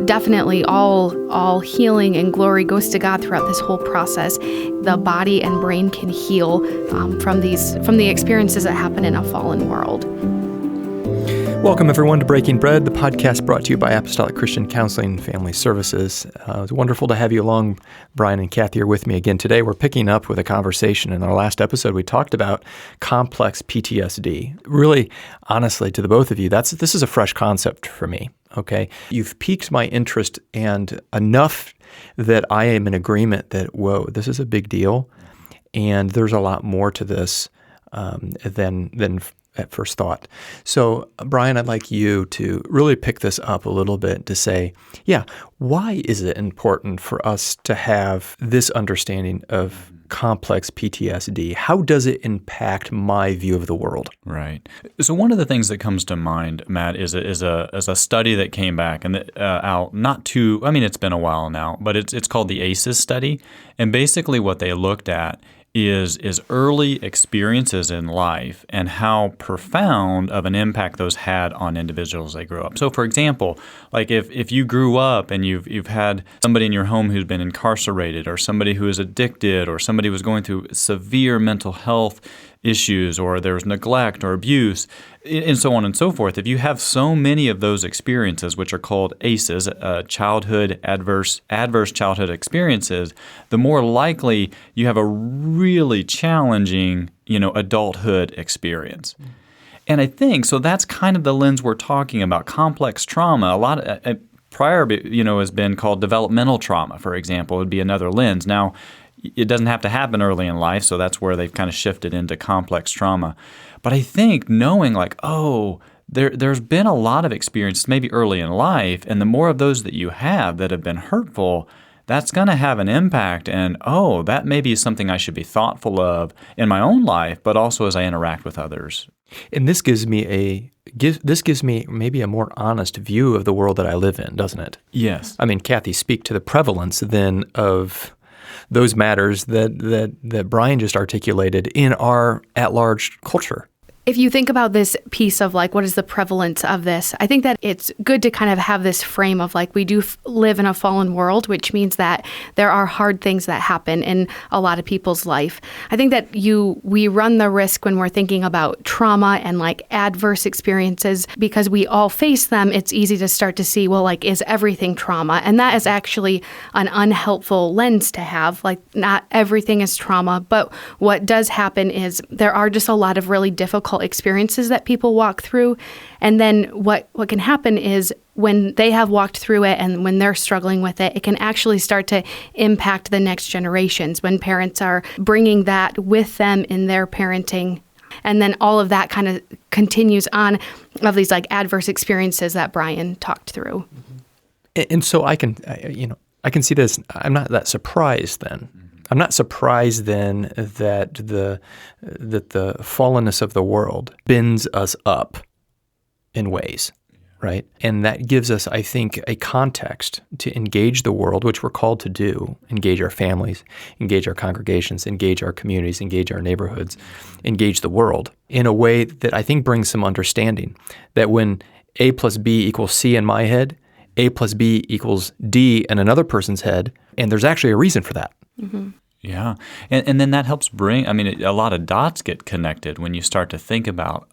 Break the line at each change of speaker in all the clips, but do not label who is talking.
definitely all healing and glory goes to God throughout this whole process. The body and brain can heal from the experiences that happen in a fallen world.
Welcome, everyone, to Breaking Bread, the podcast brought to you by Apostolic Christian Counseling and Family Services. It's wonderful to have you along. Brian and Kathy are with me again today. We're picking up with a conversation. In our last episode, we talked about complex PTSD. Really, honestly, to the both of you, this is a fresh concept for me, okay? You've piqued my interest and enough that I am in agreement that, whoa, this is a big deal, and there's a lot more to this than at first thought. So, Brian, I'd like you to really pick this up a little bit to say, why is it important for us to have this understanding of complex PTSD? How does it impact my view of the world?
Right. So one of the things that comes to mind, Matt, is a study that came back and out not too. I mean, it's been a while now, but it's called the ACEs study, and basically what they looked at is early experiences in life and how profound of an impact those had on individuals as they grew up. So, for example, like if you grew up and you've had somebody in your home who's been incarcerated, or somebody who is addicted, or somebody who was going through severe mental health issues, or there was neglect or abuse, and so on and so forth. If you have so many of those experiences, which are called ACEs, adverse childhood experiences, the more likely you have a really challenging, adulthood experience. And I think, so that's kind of the lens we're talking about, complex trauma. A lot of prior, has been called developmental trauma, for example, would be another lens. Now, it doesn't have to happen early in life, so that's where they've kind of shifted into complex trauma. But I think knowing there's been a lot of experiences maybe early in life, and the more of those that you have that have been hurtful, that's going to have an impact. And, that may be something I should be thoughtful of in my own life, but also as I interact with others.
And this gives me maybe a more honest view of the world that I live in, doesn't it?
Yes.
I mean, Kathy, speak to the prevalence then of those matters that Brian just articulated in our at-large culture.
If you think about this piece of what is the prevalence of this, I think that it's good to kind of have this frame of we do live in a fallen world, which means that there are hard things that happen in a lot of people's life. I think that we run the risk when we're thinking about trauma and adverse experiences, because we all face them. It's easy to start to see, is everything trauma? And that is actually an unhelpful lens to have. Not everything is trauma, but what does happen is there are just a lot of really difficult experiences that people walk through. And then what can happen is when they have walked through it and when they're struggling with it, it can actually start to impact the next generations when parents are bringing that with them in their parenting. And then all of that kind of continues on of these adverse experiences that Brian talked through.
And so I can see this. I'm not that surprised then. I'm not surprised then that the fallenness of the world bends us up in ways, right? And that gives us, I think, a context to engage the world, which we're called to do, engage our families, engage our congregations, engage our communities, engage our neighborhoods, engage the world in a way that I think brings some understanding that when A plus B equals C in my head, A plus B equals D in another person's head, and there's actually a reason for that.
Mm-hmm.
Yeah. And then that helps bring, a lot of dots get connected when you start to think about,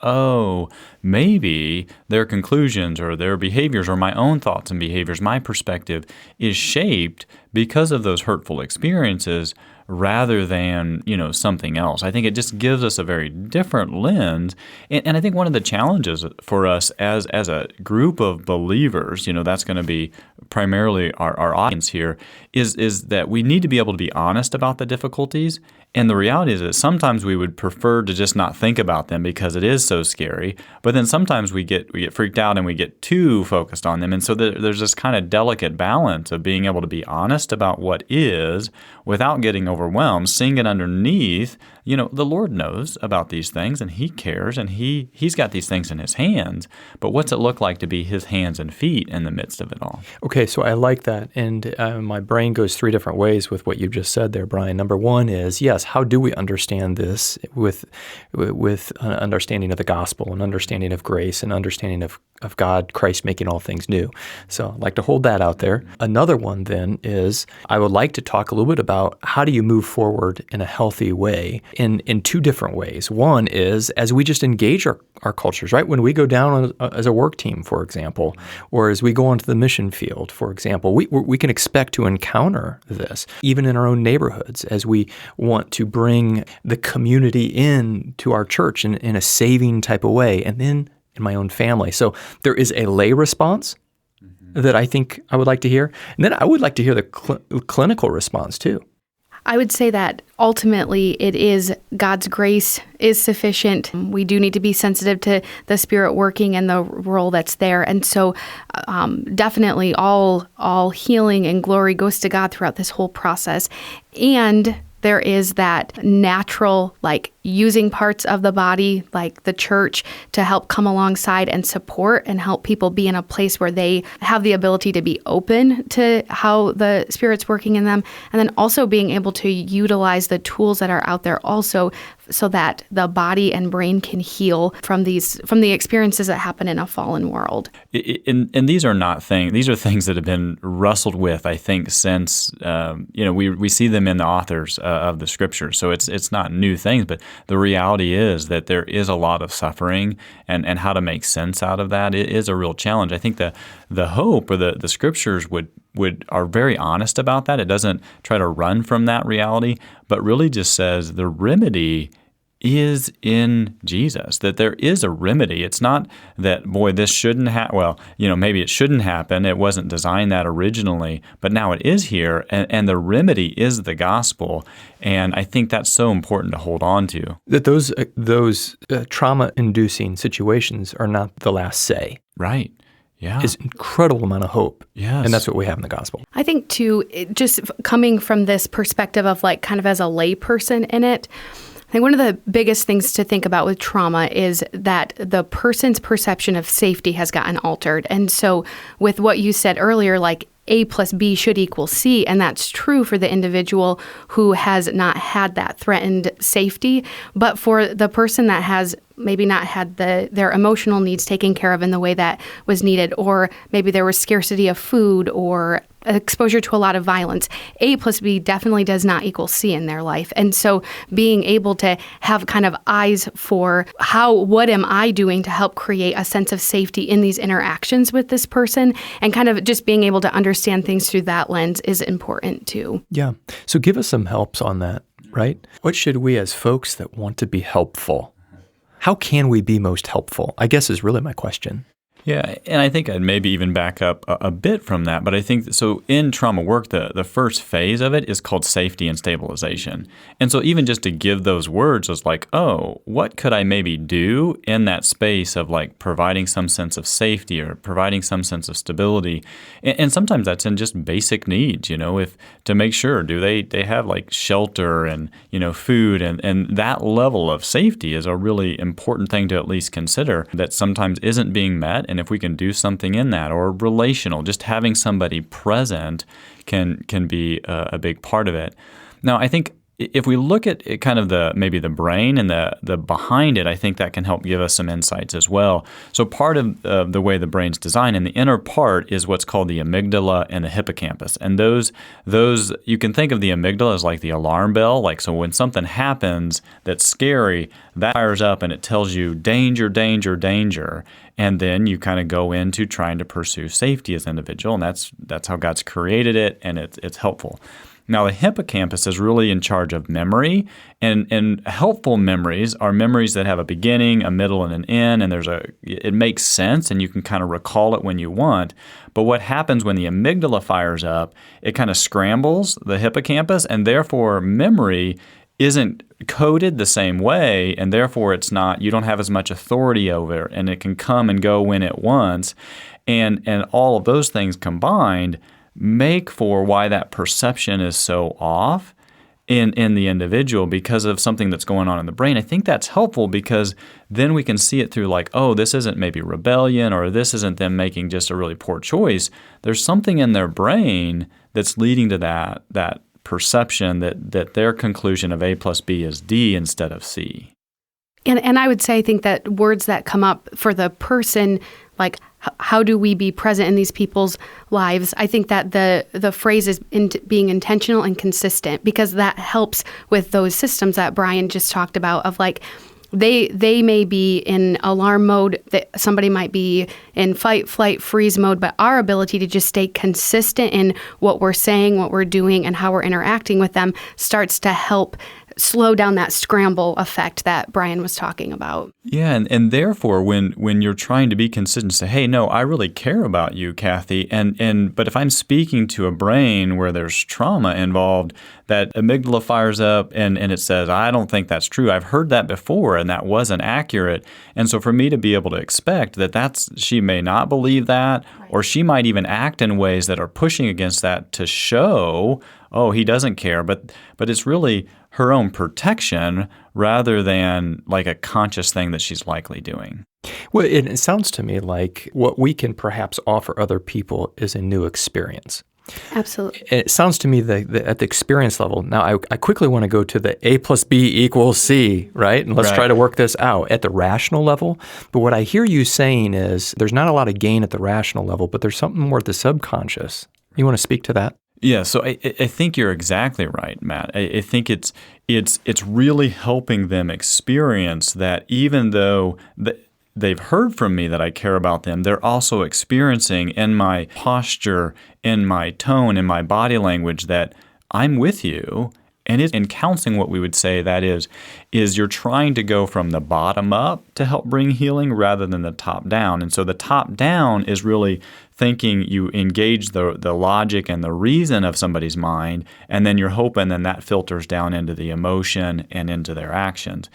maybe their conclusions or their behaviors or my own thoughts and behaviors, my perspective is shaped because of those hurtful experiences rather than, something else. I think it just gives us a very different lens. And I think one of the challenges for us as a group of believers, that's going to be primarily our audience here, is that we need to be able to be honest about the difficulties. And the reality is that sometimes we would prefer to just not think about them because it is so scary. But then sometimes we get freaked out and we get too focused on them. And so there's this kind of delicate balance of being able to be honest about what is without getting overwhelmed overwhelmed, sing it underneath. The Lord knows about these things, and He cares, and He's got these things in His hands. But what's it look like to be His hands and feet in the midst of it all?
Okay, so I like that, and my brain goes three different ways with what you just said there, Brian. Number one is, yes, how do we understand this with an understanding of the gospel, an understanding of grace, an understanding of God, Christ making all things new? So I'd like to hold that out there. Another one then is, I would like to talk a little bit about how do you move forward in a healthy way in two different ways. One is as we just engage our cultures, right? When we go down as a work team, for example, or as we go onto the mission field, for example, we can expect to encounter this even in our own neighborhoods as we want to bring the community in to our church in a saving type of way, and then in my own family. So there is a lay response that I think I would like to hear. And then I would like to hear the clinical response too.
I would say that ultimately it is God's grace is sufficient. We do need to be sensitive to the Spirit working and the role that's there. And so definitely all healing and glory goes to God throughout this whole process. And there is that natural, using parts of the body, like the church, to help come alongside and support and help people be in a place where they have the ability to be open to how the Spirit's working in them. And then also being able to utilize the tools that are out there also so that the body and brain can heal from the experiences that happen in a fallen world.
And these are not things; these are things that have been wrestled with, I think, since we see them in the authors of the Scriptures. So it's not new things, but the reality is that there is a lot of suffering, and how to make sense out of that is a real challenge. I think the hope or the Scriptures are very honest about that. It doesn't try to run from that reality, but really just says the remedy is in Jesus, that there is a remedy. It's not that, boy, this shouldn't happen. Well, maybe it shouldn't happen. It wasn't designed that originally, but now it is here, and the remedy is the gospel. And I think that's so important to hold on to.
That those trauma-inducing situations are not the last say.
Right. Yeah.
Is incredible amount of hope.
Yes.
And that's what we have in the gospel.
I think, too, just coming from this perspective of kind of as a lay person in it, I think one of the biggest things to think about with trauma is that the person's perception of safety has gotten altered. And so with what you said earlier, A plus B should equal C, and that's true for the individual who has not had that threatened safety. But for the person that has maybe not had their emotional needs taken care of in the way that was needed, or maybe there was scarcity of food or exposure to a lot of violence, A plus B definitely does not equal C in their life. And so being able to have kind of eyes for what am I doing to help create a sense of safety in these interactions with this person, and kind of just being able to understand things through that lens is important too.
Yeah. So give us some helps on that, right? What should we as folks that want to be helpful, how can we be most helpful, I guess is really my question.
Yeah, and I think I'd maybe even back up a bit from that. But I think, so in trauma work, the first phase of it is called safety and stabilization. And so even just to give those words is what could I maybe do in that space of providing some sense of safety or providing some sense of stability. And sometimes that's in just basic needs, if to make sure, do they have shelter and, food, and that level of safety is a really important thing to at least consider that sometimes isn't being met. And if we can do something in that, or relational, just having somebody present can be a big part of it. Now, I think if we look at it, kind of maybe the brain and the behind it, I think that can help give us some insights as well. So part of the way the brain's designed, and the inner part is what's called the amygdala and the hippocampus. And those you can think of the amygdala as the alarm bell. So when something happens that's scary, that fires up and it tells you danger, danger, danger. And then you kind of go into trying to pursue safety as an individual, and that's how God's created it, and it's helpful. Now, the hippocampus is really in charge of memory, and helpful memories are memories that have a beginning, a middle, and an end, and it makes sense, and you can kind of recall it when you want. But what happens when the amygdala fires up, it kind of scrambles the hippocampus, and therefore memory isn't coded the same way, and therefore you don't have as much authority over it, and it can come and go when it wants. And all of those things combined make for why that perception is so off. in the individual because of something that's going on in the brain. I think that's helpful because then we can see it through like, oh, this isn't maybe rebellion, or this isn't them making just a really poor choice. There's something in their brain that's leading to that perception that their conclusion of A plus B is D instead of C.
And I would say, I think that words that come up for the person, like how do we be present in these people's lives? I think that the phrase is being intentional and consistent, because that helps with those systems that Brian just talked about of like, they may be in alarm mode, that somebody might be in fight, flight, freeze mode, but our ability to just stay consistent in what we're saying, what we're doing, and how we're interacting with them starts to help slow down that scramble effect that Brian was talking about.
Yeah, and therefore, when you're trying to be consistent, say, hey, no, I really care about you, Kathy, but if I'm speaking to a brain where there's trauma involved, that amygdala fires up and it says, I don't think that's true. I've heard that before and that wasn't accurate. And so for me to be able to expect that she may not believe that, or she might even act in ways that are pushing against that to show, oh, he doesn't care, but it's really her own protection rather than like a conscious thing that she's likely doing.
Well, it sounds to me like what we can perhaps offer other people is a new experience.
Absolutely.
It sounds to me that at the experience level, now I quickly want to go to the A plus B equals C, right? And let's try to work this out at the rational level. But what I hear you saying is there's not a lot of gain at the rational level, but there's something more at the subconscious. You want to speak to that?
Yeah, so I think you're exactly right, Matt. I think it's really helping them experience that even though they've heard from me that I care about them, they're also experiencing in my posture, in my tone, in my body language that I'm with you. And in counseling, what we would say that is you're trying to go from the bottom up to help bring healing rather than the top down. And so the top down is really thinking you engage the logic and the reason of somebody's mind, and then you're hoping then that filters down into the emotion and into their actions.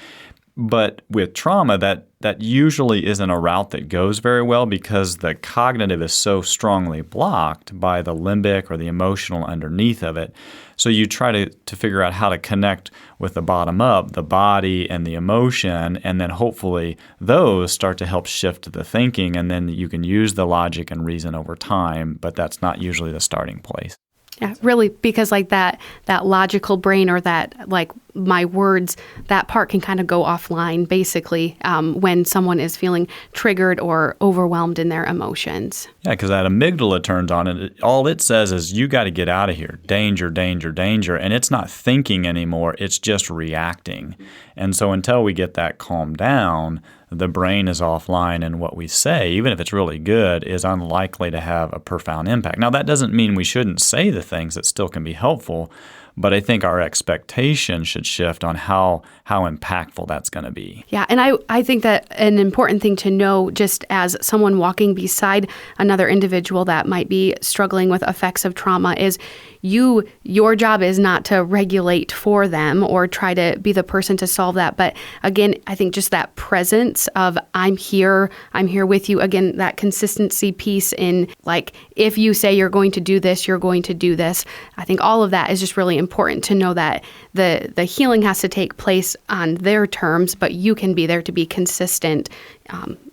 But with trauma, that usually isn't a route that goes very well because the cognitive is so strongly blocked by the limbic or the emotional underneath of it. So you try to figure out how to connect with the bottom up, the body and the emotion, and then hopefully those start to help shift the thinking, and then you can use the logic and reason over time, but that's not usually the starting place.
Yeah, really, because like that logical brain, or that like my words, that part can kind of go offline basically when someone is feeling triggered or overwhelmed in their emotions.
Yeah, because that amygdala turns on and all it says is you got to get out of here. Danger, danger, danger. And it's not thinking anymore. It's just reacting. And so until we get that calmed down, the brain is offline, and what we say, even if it's really good, is unlikely to have a profound impact. Now, that doesn't mean we shouldn't say the things that still can be helpful, but I think our expectation should shift on how impactful that's going to be. Yeah,
and I think that an important thing to know, just as someone walking beside another individual that might be struggling with effects of trauma, is your job is not to regulate for them or try to be the person to solve that. But again, I think just that presence of I'm here with you. Again, that consistency piece in like, if you say you're going to do this, you're going to do this. I think all of that is just really important to know that the healing has to take place on their terms, but you can be there to be consistent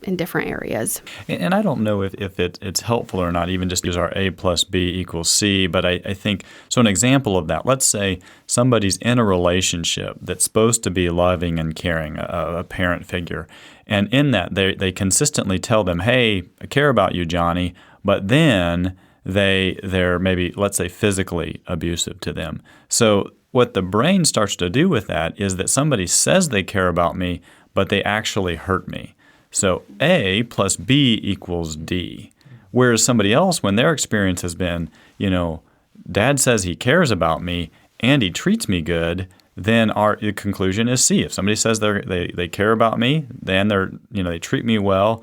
in different areas.
And I don't know if it's helpful or not, even just use our A plus B equals C, but I think, so an example of that, let's say somebody's in a relationship that's supposed to be loving and caring, a parent figure, and in that they consistently tell them, hey, I care about you, Johnny, but then they're maybe, let's say, physically abusive to them. So what the brain starts to do with that is that somebody says they care about me, but they actually hurt me. So A plus B equals D. Whereas somebody else, when their experience has been, Dad says he cares about me and he treats me good, then our conclusion is C. If somebody says they care about me, then they treat me well,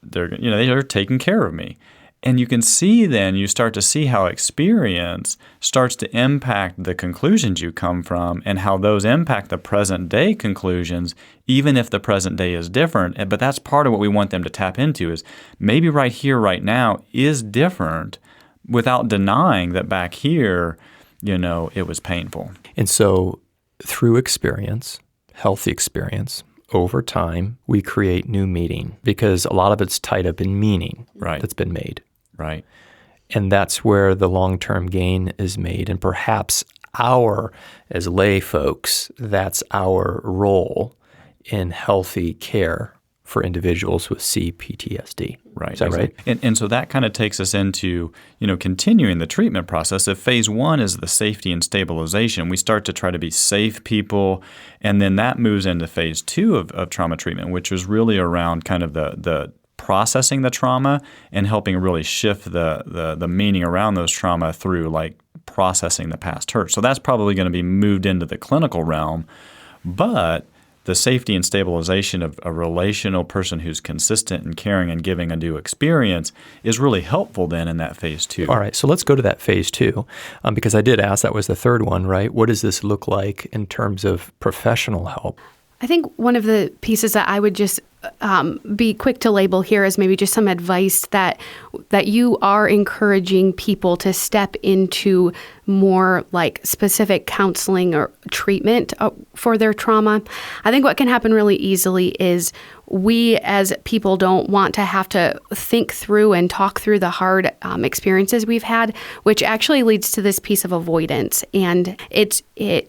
they're taking care of me. And you can see then, you start to see how experience starts to impact the conclusions you come from and how those impact the present day conclusions, even if the present day is different. But that's part of what we want them to tap into is maybe right here, right now is different without denying that back here, it was painful.
And so through experience, healthy experience, over time, we create new meaning because a lot of it's tied up in meaning that's been made.
Right.
And that's where the long-term gain is made. And perhaps as lay folks, that's our role in healthy care for individuals with CPTSD.
Right.
Is that right?
And so that kind of takes us into, continuing the treatment process. If phase 1 is the safety and stabilization, we start to try to be safe people, and then that moves into phase 2 of trauma treatment, which is really around kind of the processing the trauma and helping really shift the meaning around those trauma through like processing the past hurt. So that's probably going to be moved into the clinical realm, but the safety and stabilization of a relational person who's consistent and caring and giving a new experience is really helpful then in that phase 2.
All right, so let's go to that phase 2 because I did ask, that was the third one, right? What does this look like in terms of professional help?
I think one of the pieces that I would just be quick to label here is maybe just some advice that you are encouraging people to step into more like specific counseling or treatment for their trauma. I think what can happen really easily is we as people don't want to have to think through and talk through the hard experiences we've had, which actually leads to this piece of avoidance. And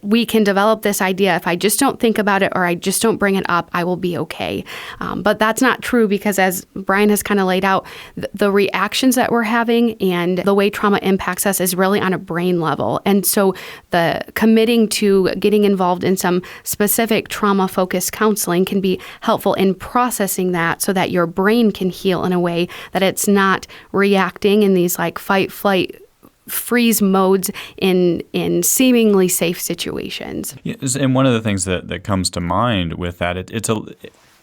we can develop this idea, if I just don't think about it or I just don't bring it up, I will be okay. But that's not true because as Brian has kind of laid out, the reactions that we're having and the way trauma impacts us is really on a brain level. And so the committing to getting involved in some specific trauma-focused counseling can be helpful in processing that so that your brain can heal in a way that it's not reacting in these like fight, flight, freeze modes in seemingly safe situations.
Yes, and one of the things that comes to mind with that,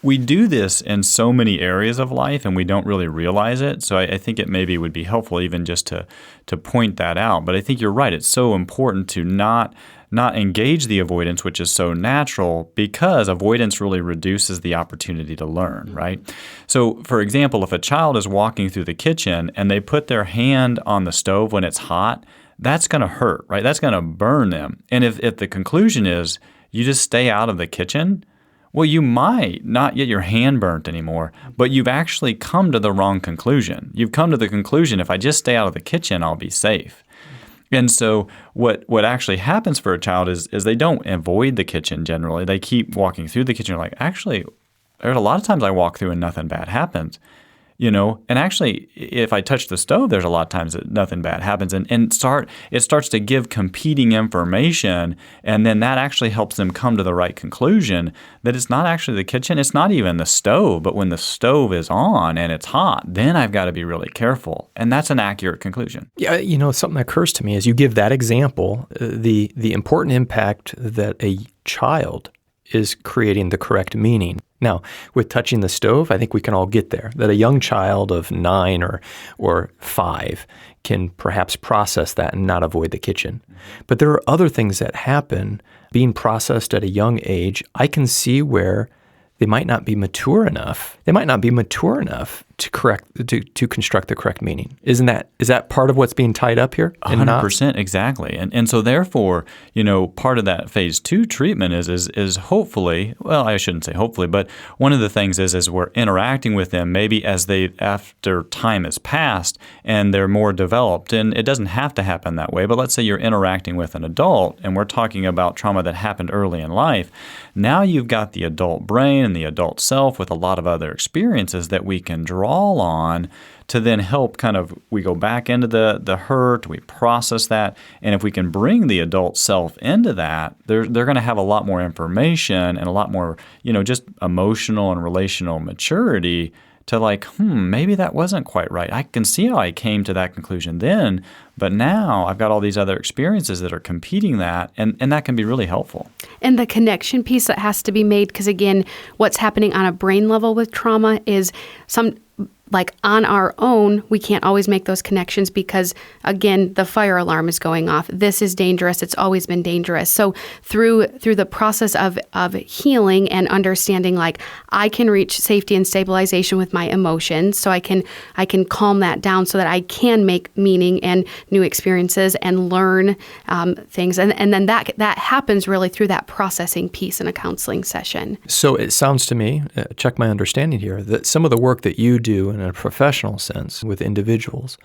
we do this in so many areas of life and we don't really realize it. So I think it maybe would be helpful even just to point that out. But I think you're right. It's so important to not engage the avoidance, which is so natural, because avoidance really reduces the opportunity to learn, right? So, for example, if a child is walking through the kitchen and they put their hand on the stove when it's hot, that's going to hurt, right? That's going to burn them. And if the conclusion is you just stay out of the kitchen, well, you might not get your hand burnt anymore, but you've actually come to the wrong conclusion. You've come to the conclusion, if I just stay out of the kitchen, I'll be safe. And so what actually happens for a child is they don't avoid the kitchen generally. They keep walking through the kitchen. You're like, actually, there's a lot of times I walk through and nothing bad happens. And actually, if I touch the stove, there's a lot of times that nothing bad happens. And it starts to give competing information, and then that actually helps them come to the right conclusion that it's not actually the kitchen, it's not even the stove, but when the stove is on and it's hot, then I've got to be really careful. And that's an accurate conclusion.
Yeah, something that occurs to me is you give that example, the important impact that a child is creating the correct meaning. Now, with touching the stove, I think we can all get there, that a young child of 9 or 5 can perhaps process that and not avoid the kitchen. But there are other things that happen being processed at a young age. I can see where they might not be mature enough. They might not be mature enough to construct the correct meaning. Is that part of what's being tied up here?
100%, exactly. And so therefore, part of that phase 2 treatment is hopefully, well, I shouldn't say hopefully, but one of the things is we're interacting with them maybe after time has passed and they're more developed. And it doesn't have to happen that way, but let's say you're interacting with an adult and we're talking about trauma that happened early in life. Now you've got the adult brain and the adult self with a lot of other experiences that we can draw on to then help we go back into the hurt, we process that, and if we can bring the adult self into that, they're going to have a lot more information and a lot more, just emotional and relational maturity to maybe that wasn't quite right. I can see how I came to that conclusion then, but now I've got all these other experiences that are competing that, and that can be really helpful.
And the connection piece that has to be made, because again, what's happening on a brain level with trauma is like on our own, we can't always make those connections because, again, the fire alarm is going off. This is dangerous. It's always been dangerous. So through the process of healing and understanding, like, I can reach safety and stabilization with my emotions, so I can calm that down so that I can make meaning and new experiences and learn things. And then that happens really through that processing piece in a counseling session.
So it sounds to me, check my understanding here, that some of the work that you do in a professional sense with individuals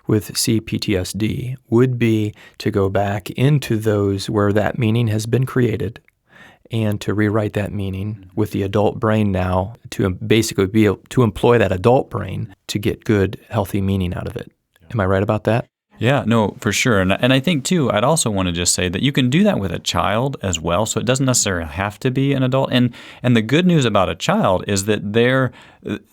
with CPTSD would be to go back into those where that meaning has been created and to rewrite that meaning with the adult brain now to basically be able to employ that adult brain to get good, healthy meaning out of it. Am I right about that?
Yeah, no, for sure. And I think, too, I'd also want to just say that you can do that with a child as well, so it doesn't necessarily have to be an adult. And the good news about a child is that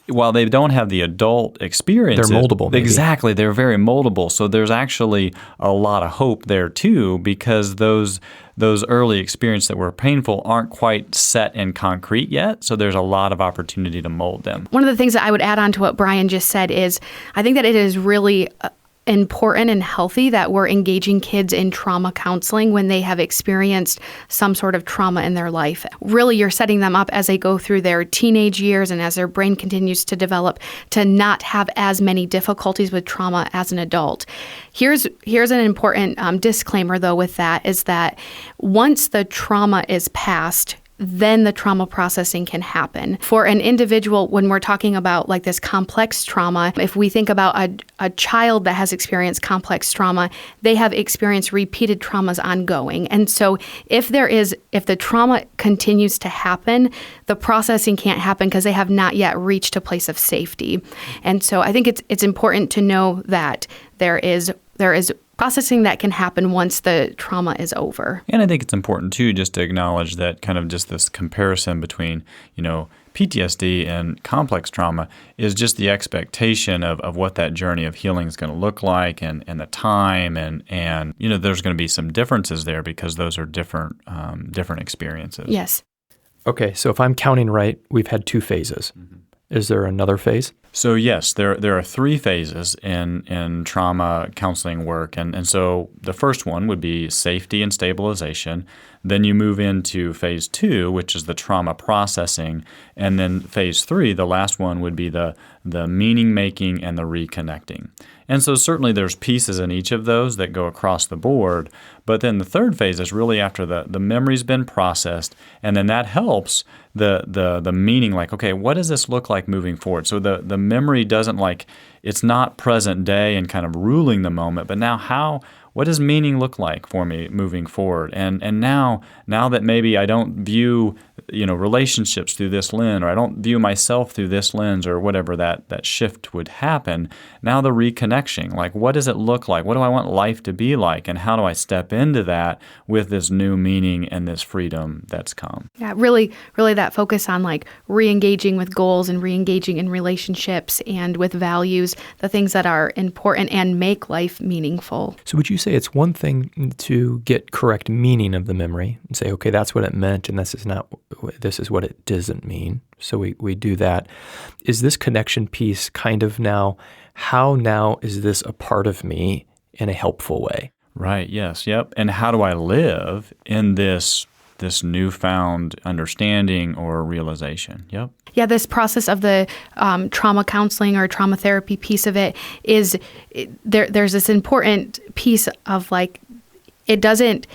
while they don't have the adult experience,
they're moldable. Maybe.
Exactly, they're very moldable. So there's actually a lot of hope there, too, because those early experiences that were painful aren't quite set in concrete yet, so there's a lot of opportunity to mold them.
One of the things that I would add on to what Brian just said is I think that it is really important and healthy that we're engaging kids in trauma counseling when they have experienced some sort of trauma in their life. Really, you're setting them up as they go through their teenage years and as their brain continues to develop to not have as many difficulties with trauma as an adult. Here's an important disclaimer, though, with that, is that once the trauma is past, then the trauma processing can happen. For an individual, when we're talking about like this complex trauma, if we think about a child that has experienced complex trauma, they have experienced repeated traumas ongoing. And so if the trauma continues to happen, the processing can't happen because they have not yet reached a place of safety. And so I think it's important to know that there is processing that can happen once the trauma is over.
And I think it's important, too, just to acknowledge that kind of just this comparison between, PTSD and complex trauma is just the expectation of what that journey of healing is going to look like and the time and there's going to be some differences there because those are different experiences.
Yes.
Okay, so if I'm counting right, we've had 2 phases. Mm-hmm. Is there another phase?
So yes, there are 3 phases in trauma counseling work. And so the first one would be safety and stabilization. Then you move into phase 2, which is the trauma processing. And then phase 3, the last one, would be the meaning making and the reconnecting. And so certainly there's pieces in each of those that go across the board. But then the third phase is really after the memory's been processed, and then that helps the meaning, like, okay, what does this look like moving forward? So the memory doesn't it's not present day and kind of ruling the moment, but now what does meaning look like for me moving forward? And now that maybe I don't view relationships through this lens, or I don't view myself through this lens, or whatever that shift would happen, now the reconnection, like, what does it look like? What do I want life to be like? And how do I step into that with this new meaning and this freedom that's come?
Yeah, really that focus on like re-engaging with goals and re-engaging in relationships and with values, the things that are important and make life meaningful.
So would you say it's one thing to get correct meaning of the memory and say, okay, that's what it meant, and this is what it doesn't mean. So we do that. Is this connection piece kind of how now is this a part of me in a helpful way?
Right, yes, yep. And how do I live in this newfound understanding or realization? Yep.
Yeah, this process of the trauma counseling or trauma therapy piece of it is there's this important piece of like, it doesn't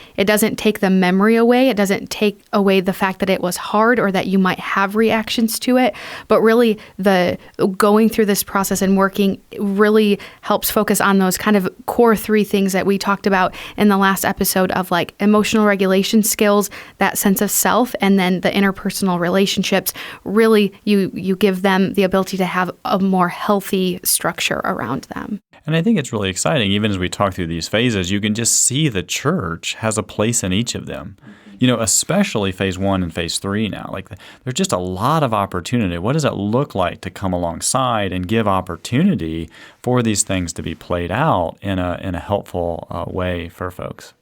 take the memory away. It doesn't take away the fact that it was hard or that you might have reactions to it. But really, the going through this process and working really helps focus on those kind of core 3 things that we talked about in the last episode of like emotional regulation skills, that sense of self, and then the interpersonal relationships. Really, you give them the ability to have a more healthy structure around them.
And I think it's really exciting. Even as we talk through these phases, you can just see the church has a place in each of them. Especially phase 1 and phase 3 now. Like, there's just a lot of opportunity. What does it look like to come alongside and give opportunity for these things to be played out in a helpful way for folks?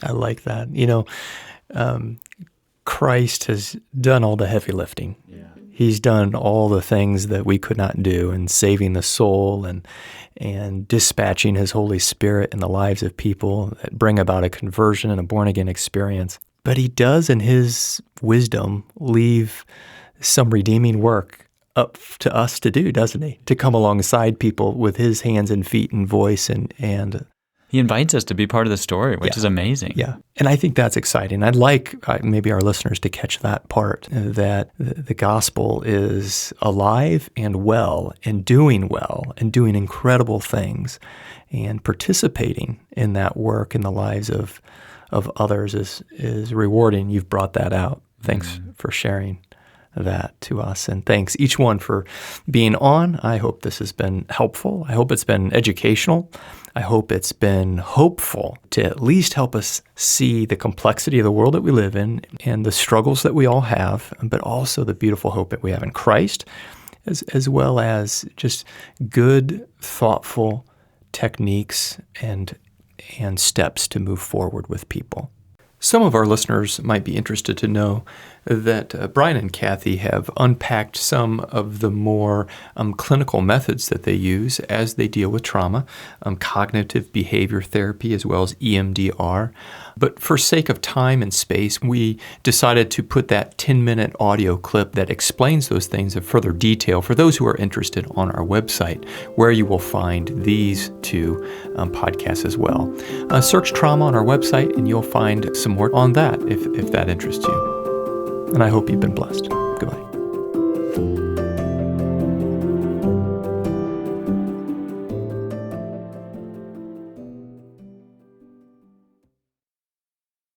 I like that. Christ has done all the heavy lifting.
Yeah.
He's done all the things that we could not do, and saving the soul and dispatching His Holy Spirit in the lives of people that bring about a conversion and a born-again experience. But He does, in His wisdom, leave some redeeming work up to us to do, doesn't He? To come alongside people with His hands and feet and voice and
He invites us to be part of the story, which is amazing.
Yeah. And I think that's exciting. I'd like maybe our listeners to catch that part, that the gospel is alive and well and doing incredible things, and participating in that work in the lives of others is rewarding. You've brought that out. Thanks for sharing that to us. And thanks each one for being on. I hope this has been helpful. I hope it's been educational. I hope it's been hopeful to at least help us see the complexity of the world that we live in and the struggles that we all have, but also the beautiful hope that we have in Christ, as well as just good, thoughtful techniques and steps to move forward with people. Some of our listeners might be interested to know that Brian and Kathy have unpacked some of the more clinical methods that they use as they deal with trauma, cognitive behavior therapy as well as EMDR. But for sake of time and space, we decided to put that 10-minute audio clip that explains those things in further detail for those who are interested on our website, where you will find these two podcasts as well. Search trauma on our website and you'll find some more on that if that interests you. And I hope you've been blessed. Goodbye.